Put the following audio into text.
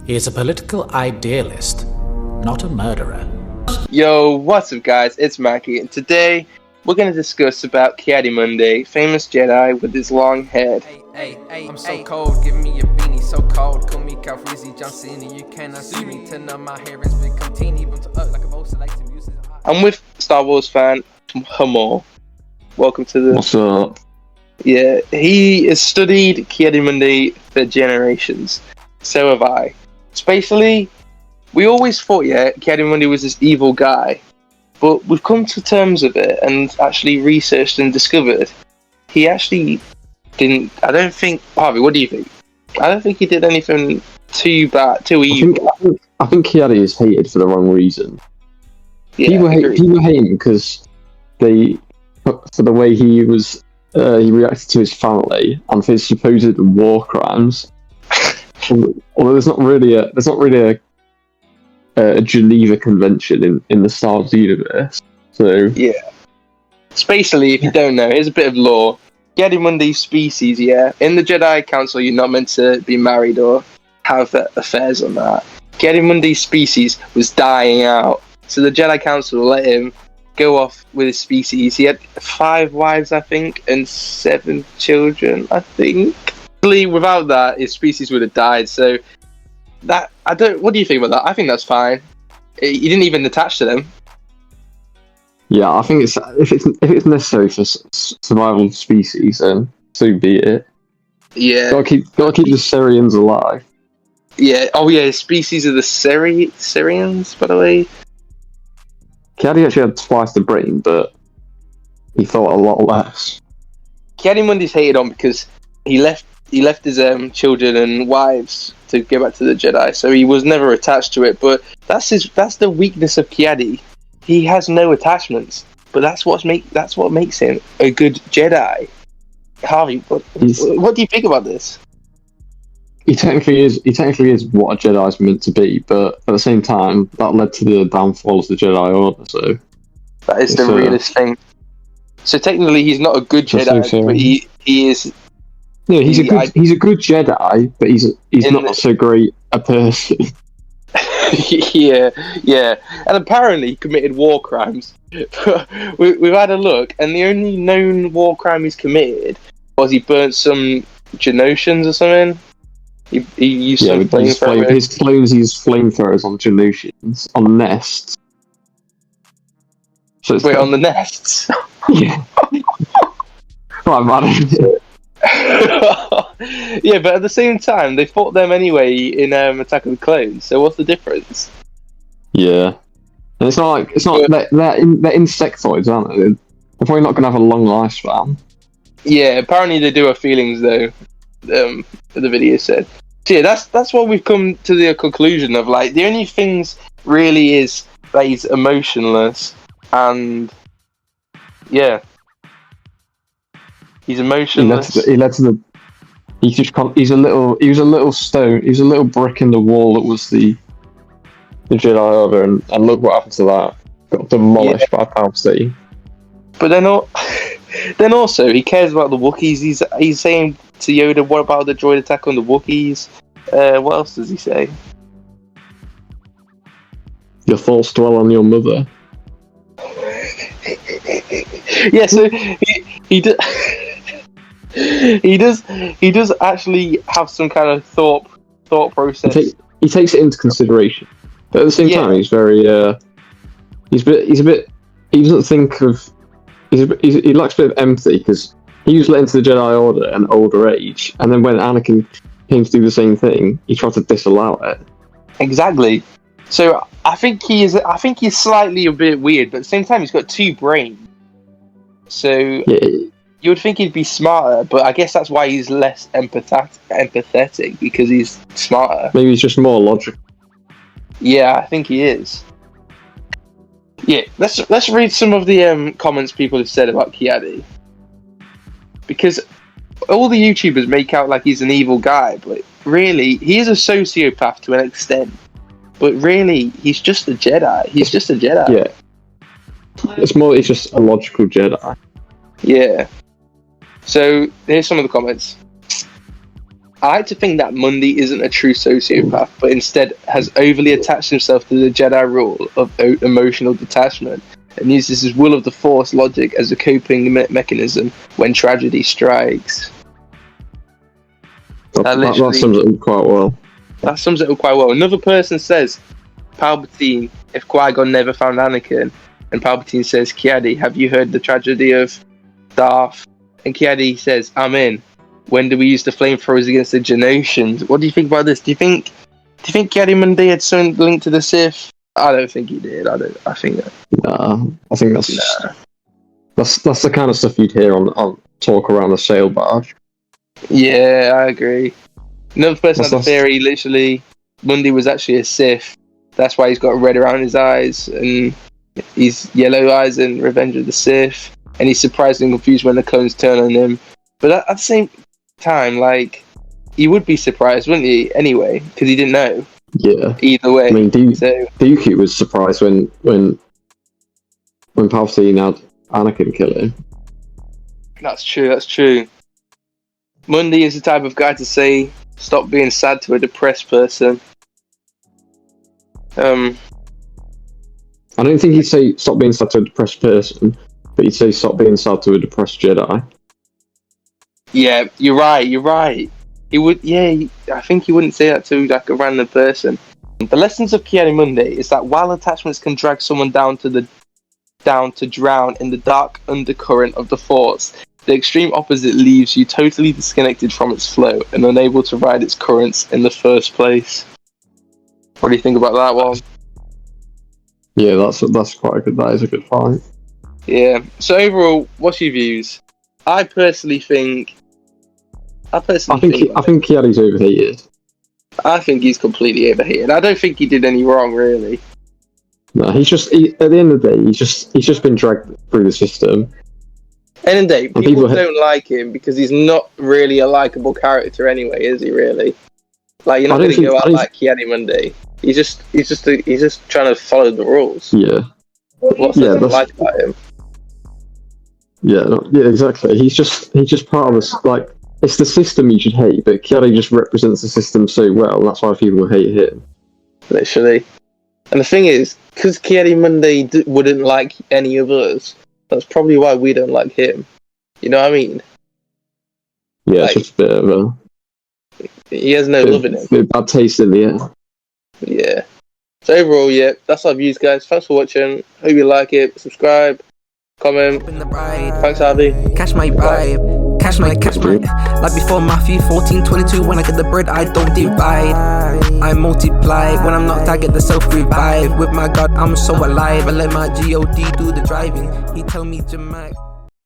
He is a political idealist, not a murderer. Yo, what's up guys, it's Mackie, and today we're going to discuss about KI ADI MUNDI, famous Jedi with his long head. Hey, I'm so cold, give me a beanie, so cold. Call me Calfreezy, Johnson, you cannot see me. Turn up my hair and become teeny, even to like a boss like some music. I'm with Star Wars fan, hmor. Welcome to the... What's up? Yeah, he has studied KI ADI MUNDI for generations. So have I. So basically, we always thought, KI ADI MUNDI was this evil guy. But we've come to terms with it and actually researched and discovered he actually didn't... I don't think... Harvey, what do you think? I don't think he did anything too bad, too evil. I think KI ADI is hated for the wrong reason. Yeah, People hate him because for the way he was... he reacted to his family and for his supposed war crimes. Although there's not really a Geneva Convention in the Star Wars universe. So yeah. So basically, if you don't know, here's a bit of lore. KI ADI MUNDI species, in the Jedi Council, you're not meant to be married or have affairs on that. KI ADI MUNDI species was dying out, so the Jedi Council let him go off with his species. He had 5 wives, I think, and 7 children, I think. Without that, his species would have died. So that what do you think about that? I think that's fine. He didn't even attach to them. yeah, I think if it's necessary for survival of species, then so be it. Yeah. Gotta keep the Syrians alive. Yeah. Oh yeah, species of the Syrians, by the way. KI ADI actually had twice the brain, but he thought a lot less. KI ADI MUNDI's hated on because he left his children and wives to go back to the Jedi, so he was never attached to it. But that's the weakness of KI ADI. He has no attachments, but that's what makes him a good Jedi. Harvey, what do you think about this? He technically is what a Jedi is meant to be, but at the same time, that led to the downfall of the Jedi Order. So That is the realest thing. So technically, he's not a good Jedi, but he is. Yeah, he's a good Jedi, but he's not so great a person. yeah, and apparently he committed war crimes. We've had a look, and the only known war crime he's committed was he burnt some Genosians or something. He used some flamethrowers. His clones used flamethrowers on Genosians on nests. So Wait, on the nests? Yeah. Right, man. Yeah, but at the same time, they fought them anyway in Attack of the Clones. So what's the difference? Yeah, and it's not they're insectoids, aren't they? They're probably not going to have a long lifespan. Yeah, apparently they do have feelings though. The video said. So yeah, that's what we've come to the conclusion of. Like, the only things really is that he's emotionless, and yeah. He's emotionless. He was a little stone. He was a little brick in the wall that was the Jedi Order, and look what happened to that. Got demolished by Palpatine. But then also he cares about the Wookiees. He's saying to Yoda, "What about the droid attack on the Wookiees?" What else does he say? Your thoughts dwell on your mother. Yeah, so he does. He does actually have some kind of thought process. He takes it into consideration, but at the same time, he's very he's a bit. He doesn't think of. He lacks a bit of empathy because he was let into the Jedi Order at an older age, and then when Anakin came to do the same thing, he tried to disallow it. Exactly. So I think he's slightly a bit weird, but at the same time, he's got 2 brains. So you would think he'd be smarter, but I guess that's why he's less empathetic because he's smarter. Maybe he's just more logical. Yeah, I think he is. Yeah, let's read some of the comments people have said about KI ADI, because all the YouTubers make out like he's an evil guy, but really he is a sociopath to an extent. But really, he's just a Jedi. He's just a Jedi. Yeah. He's just a logical Jedi. Yeah. So, here's some of the comments. I like to think that Mundi isn't a true sociopath, but instead has overly attached himself to the Jedi rule of emotional detachment and uses his will of the Force logic as a coping mechanism when tragedy strikes. That sums it up quite well. That sums it up quite well. Another person says, Palpatine, if Qui-Gon never found Anakin, and Palpatine says, Ki Adi, have you heard the tragedy of Darth? And Ki Adi says, I'm in. When do we use the flamethrowers against the Genosians? What do you think about this? Do you think Ki Adi Mundi had something linked to the Sith? I don't think he did. I think that. Nah, I think that's the kind of stuff you'd hear on talk around the sail barge. Yeah, I agree. Another person had a theory, literally, Mundi was actually a Sith. That's why he's got red around his eyes, and he's yellow eyes in Revenge of the Sith, and he's surprised and confused when the clones turn on him. But at the same time, like, he would be surprised, wouldn't he, anyway, because he didn't know. Yeah. Either way. I mean, Dooku was surprised when Palpatine had Anakin kill him. That's true. Mundi is the type of guy to say, stop being sad to a depressed person. I don't think he'd say stop being sad to a depressed person, but he'd say stop being sad to a depressed Jedi. Yeah, you're right. He would, I think he wouldn't say that to like a random person. The lessons of Ki Adi Mundi is that while attachments can drag someone down to drown in the dark undercurrent of the Force, the extreme opposite leaves you totally disconnected from its flow and unable to ride its currents in the first place. What do you think about that one? Yeah, that's quite a good. That is a good point. Yeah. So overall, what's your views? I personally think Ki Adi's overheated. I think he's completely overheated. I don't think he did any wrong, really. No, at the end of the day, he's just been dragged through the system. End of the day, people don't like him because he's not really a likable character anyway, is he? Really? Like, you're not going to go out like Ki Adi Mundi. He's just trying to follow the rules. Yeah. What's there to like about him? Yeah, exactly. He's just part of this. Like, it's the system you should hate, but Ki Adi just represents the system so well, and that's why people hate him. Literally. And the thing is, because Ki Adi Mundi wouldn't like any of us, that's probably why we don't like him. You know what I mean? Yeah, like, it's just a bit of a... He has no love in him. Bit of bad taste in the air. Yeah. So overall, yeah, that's our views, guys. Thanks for watching. Hope you like it. Subscribe, comment. Thanks, Harvey. Catch my vibe. Catch my. Like before Matthew 14:22, when I get the bread, I don't divide. I multiply. When I'm knocked, I get the self-revive. With my God, I'm so alive. I let my God do the driving. He tell me to Mac.